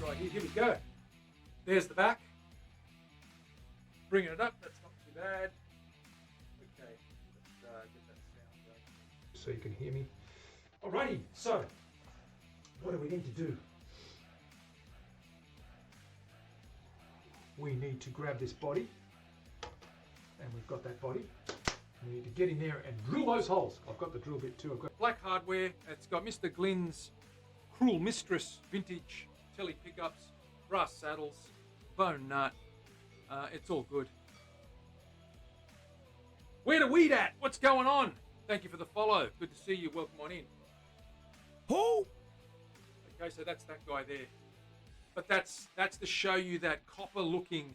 Right, here we go. There's the back. Bringing it up, that's not too bad. Okay, let's get that sound going so you can hear me. Alrighty, so what do we need to do? We need to grab this body, and we've got that body. We need to get in there and drill those holes. I've got the drill bit too. I've got black hardware. It's got Mr. Glynn's Cruel Mistress vintage telly pickups, brass saddles, bone nut. It's all good. Where the weed at? What's going on? Thank you for the follow. Good to see you. Welcome on in. Who? Okay, so that's that guy there. But that's to show you that copper-looking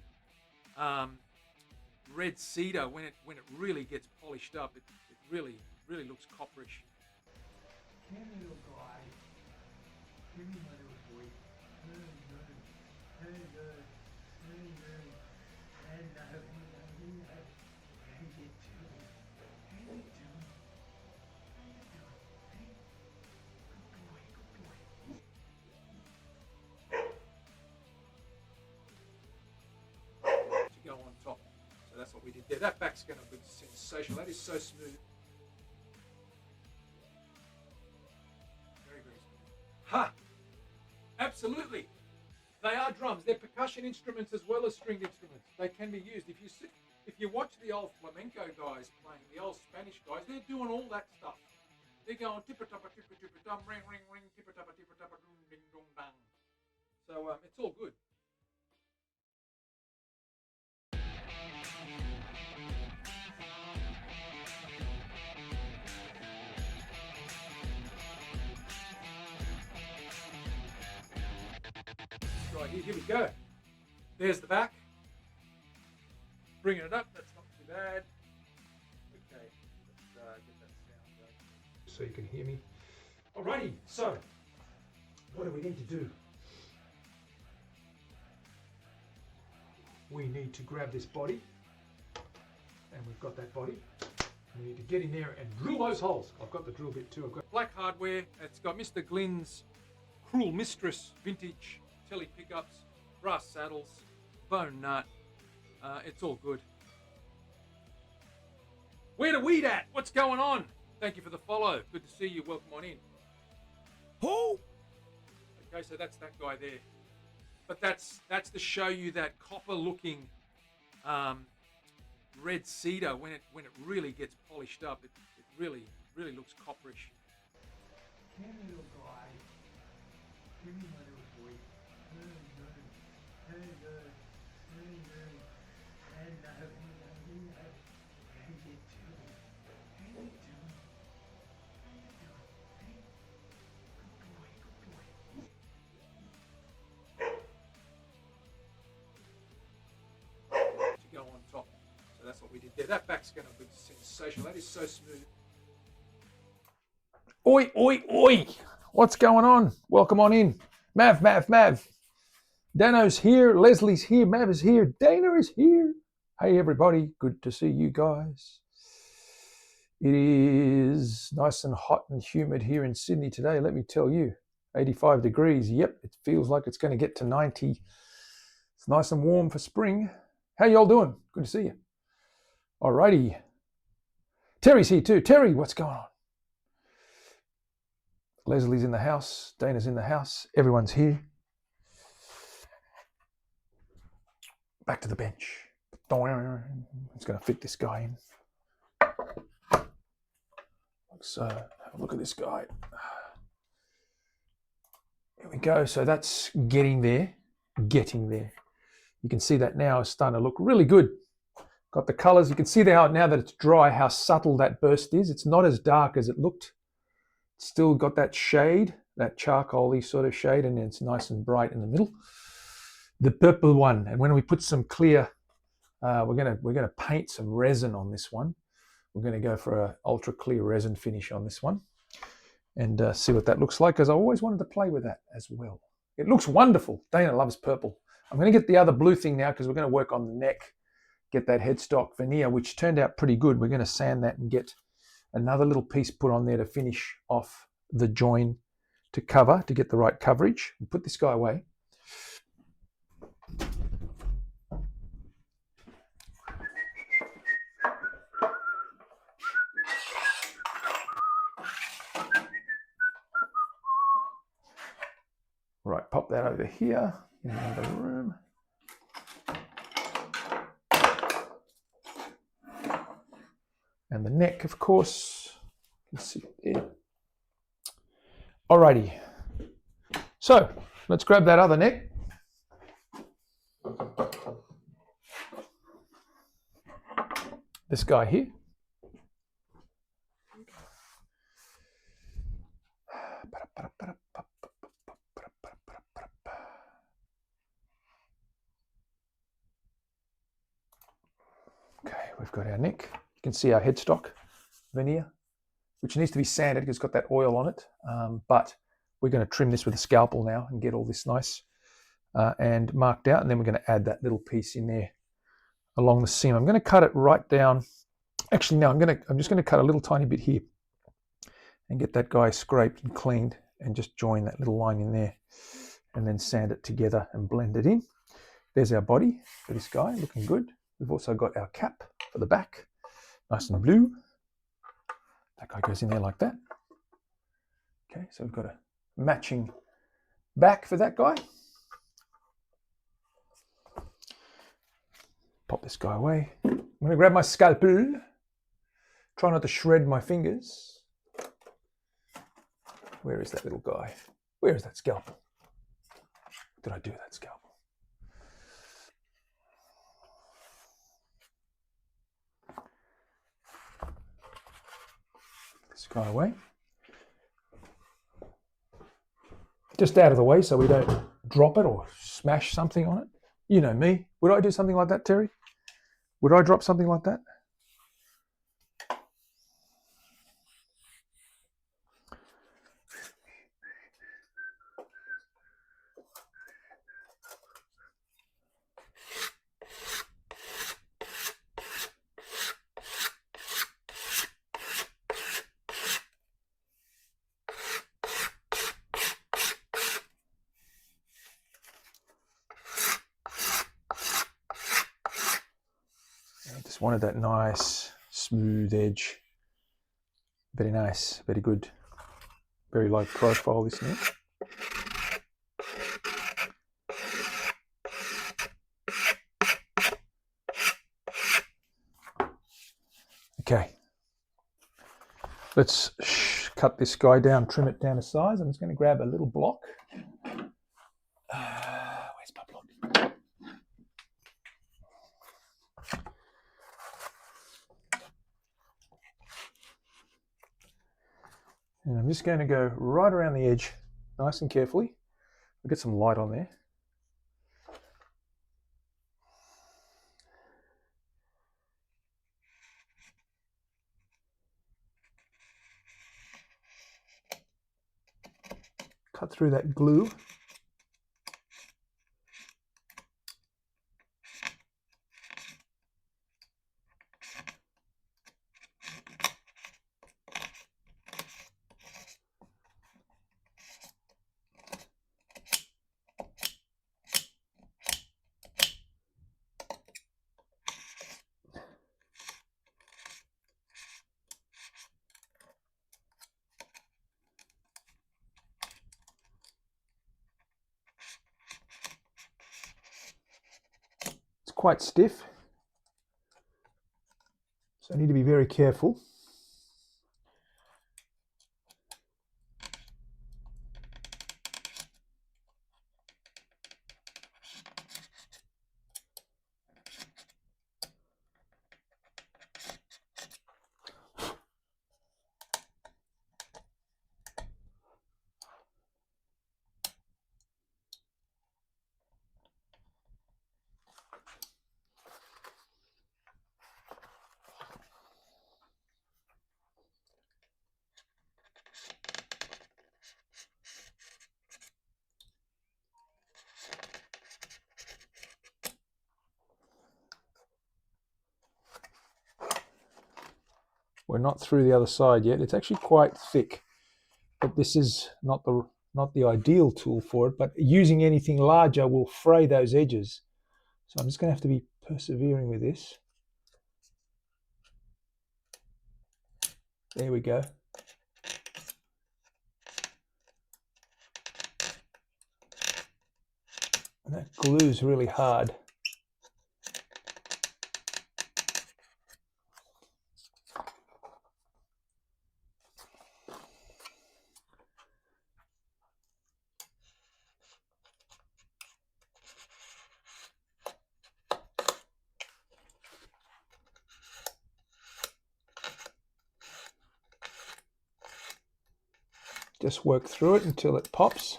red cedar when it really gets polished up. It really looks copperish. Come here, little guy. Come here, my little boy. Hello. Hello. How you doing? How you doing? Hey? Good boy. To go on top. So that's what we did there. That back's going to be sensational. That is so smooth. Very smooth. Ha! Absolutely. They are drums. They're percussion instruments as well as stringed instruments. They can be used. If you watch the old flamenco guys playing, the old Spanish guys, they're doing all that stuff. They're going tippa-tappa, tippa-tippa-dum, ring, tippa-tappa, tippa-tappa, dum, ding, dong, bang. So it's all good. Right, here we go. There's the back. Bringing it up, that's not too bad. Okay, let's get that sound going so you can hear me. Alrighty, so what do we need to do? We need to grab this body, and we've got that body. We need to get in there and drill those holes. I've got the drill bit too. I've got black hardware. It's got Mr. Glynn's Cruel Mistress vintage telly pickups, brass saddles, bone nut. It's all good. Where the weed at? What's going on? Thank you for the follow. Good to see you. Welcome on in. Who? Okay, so that's that guy there. But that's to show you that copper-looking red cedar when it really gets polished up. It really looks copperish. Come here, little guy. Come here, my little boy. Hello. How you doing? How you doing? To go on top. So that's what we did there. That back's going to be sensational. That is so smooth. Oi. What's going on? Welcome on in. Mav. Dano's here, Leslie's here, Mav is here, Dana is here. Hey everybody, good to see you guys. It is nice and hot and humid here in Sydney today, let me tell you. 85 degrees, yep, it feels like it's going to get to 90. It's nice and warm for spring. How y'all doing? Good to see you. Alrighty. Terry's here too. Terry, what's going on? Leslie's in the house, Dana's in the house, everyone's here. Back to the bench. It's going to fit this guy in. Like so. Have a look at this guy. Here we go. So that's getting there. You can see that now is starting to look really good. Got the colors. You can see now that it's dry how subtle that burst is. It's not as dark as it looked. It's still got that shade, that charcoal-y sort of shade, and it's nice and bright in the middle. The purple one, and when we put some clear, we're gonna paint some resin on this one. We're gonna go for an ultra clear resin finish on this one, and see what that looks like. Because I always wanted to play with that as well. It looks wonderful. Dana loves purple. I'm gonna get the other blue thing now because we're gonna work on the neck, get that headstock veneer, which turned out pretty good. We're gonna sand that and get another little piece put on there to finish off the join to cover, to get the right coverage. We'll put this guy away. Right, pop that over here in another room. And the neck, of course, you can see it there. Alrighty, so let's grab that other neck. This guy here. Okay, we've got our neck. You can see our headstock veneer, which needs to be sanded because it's got that oil on it. But we're going to trim this with a scalpel now and get all this nice and marked out. And then we're going to add that little piece in there along the seam. I'm going to cut it right down. Actually, no, I'm just going to cut a little tiny bit here and get that guy scraped and cleaned and just join that little line in there and then sand it together and blend it in. There's our body for this guy, looking good. We've also got our cap for the back, nice and blue. That guy goes in there like that. Okay, so we've got a matching back for that guy. Pop this guy away. I'm going to grab my scalpel. Try not to shred my fingers. Where is that little guy? Where is that scalpel? What did I do with that scalpel? This guy away. Just out of the way so we don't drop it or smash something on it. You know me. Would I do something like that, Terry? Would I drop something like that? I just wanted that nice, smooth edge. Very nice, very good. Very low profile, this neck. Okay. Let's cut this guy down, trim it down to size. I'm just going to grab a little block. Where's my block? And I'm just going to go right around the edge, nice and carefully. I'll get some light on there. Cut through that glue. Quite stiff, so I need to be very careful. We're not through the other side yet. It's actually quite thick, but this is not the ideal tool for it. But using anything larger will fray those edges. So I'm just going to have to be persevering with this. There we go. And that glue's really hard. Just work through it until it pops.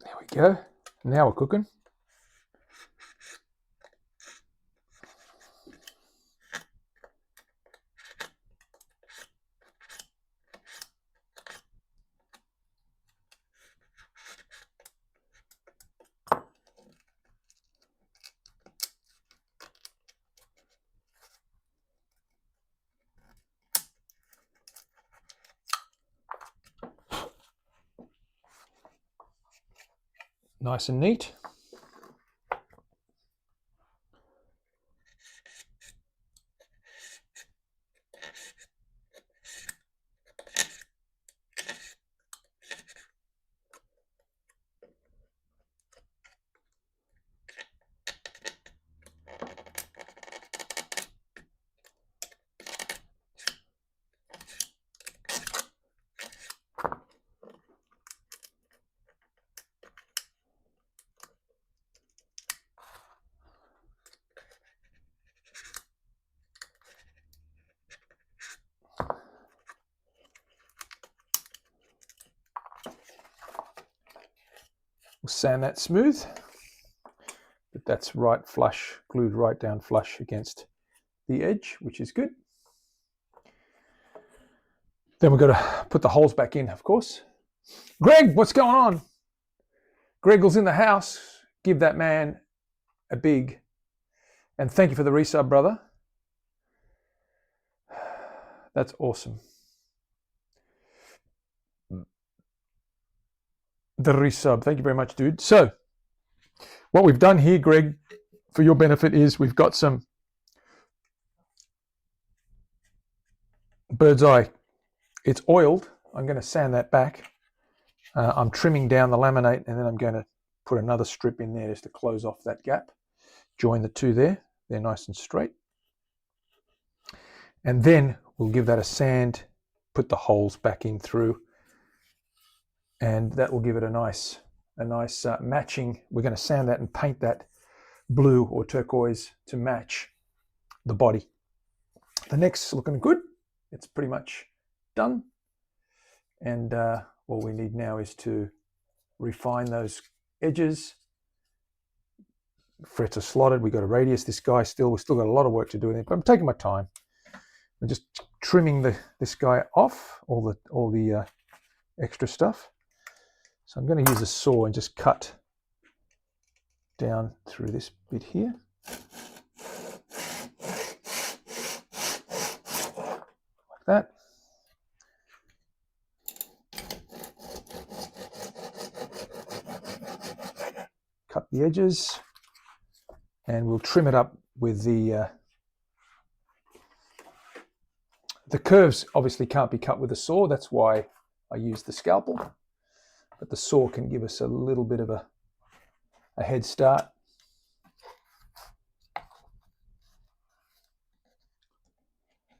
There we go. Now we're cooking. Nice and neat. We'll sand that smooth, but that's right flush, glued right down flush against the edge, which is good. Then we've got to put the holes back in, of course. Greg, what's going on? Greggle's in the house. Give that man a big, and thank you for the resub, brother. That's awesome. The resub. Thank you very much, dude. So what we've done here, Greg, for your benefit, is we've got some bird's eye. It's oiled. I'm going to sand that back. I'm trimming down the laminate, and then I'm going to put another strip in there just to close off that gap. Join the two there. They're nice and straight. And then we'll give that a sand, put the holes back in through, and that will give it a nice matching. We're going to sand that and paint that blue or turquoise to match the body. The neck's looking good. It's pretty much done. And all we need now is to refine those edges. Frets are slotted. We've got a radius. This guy we've still got a lot of work to do with it, but I'm taking my time. I'm just trimming this guy off, all the extra stuff. So I'm going to use a saw and just cut down through this bit here. Like that. Cut the edges, and we'll trim it up with the curves. Obviously can't be cut with a saw. That's why I use the scalpel. But the saw can give us a little bit of a head start.